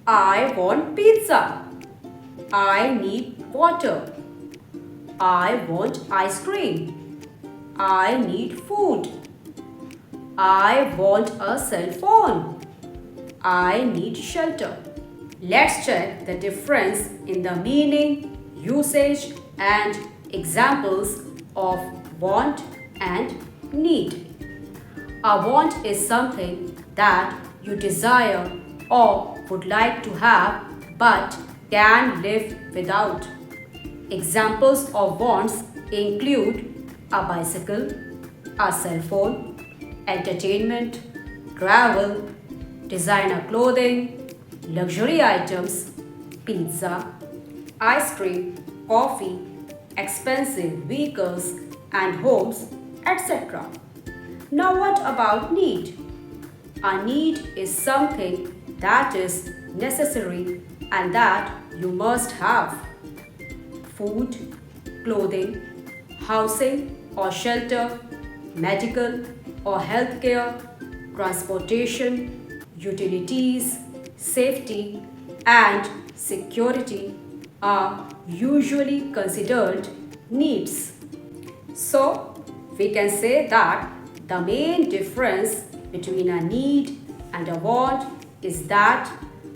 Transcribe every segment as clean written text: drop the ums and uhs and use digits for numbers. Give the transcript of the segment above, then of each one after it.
I want pizza. I need water. I want ice cream. I need food. I want a cell phone. I need shelter. Let's check the difference in the meaning, usage, and examples of want and need. A want is something that you desire or would like to have but can live without. Examples of wants include a bicycle, a cell phone, entertainment, travel, designer clothing, luxury items, pizza, ice cream, coffee, expensive vehicles and homes, etc. Now, what about need? A need is something that is necessary and that you must have. Food, clothing, housing or shelter, medical or healthcare, transportation, utilities, safety, and security are usually considered needs. So, we can say that the main difference between a need and a want is that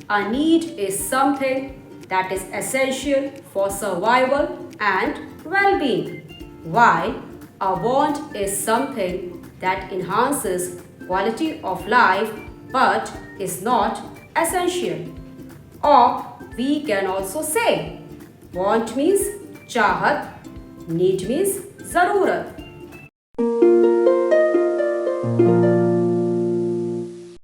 a need is something that is essential for survival and well-being, while a want is something that enhances quality of life but is not essential. Or we can also say want means चाहत, need means ज़रूरत.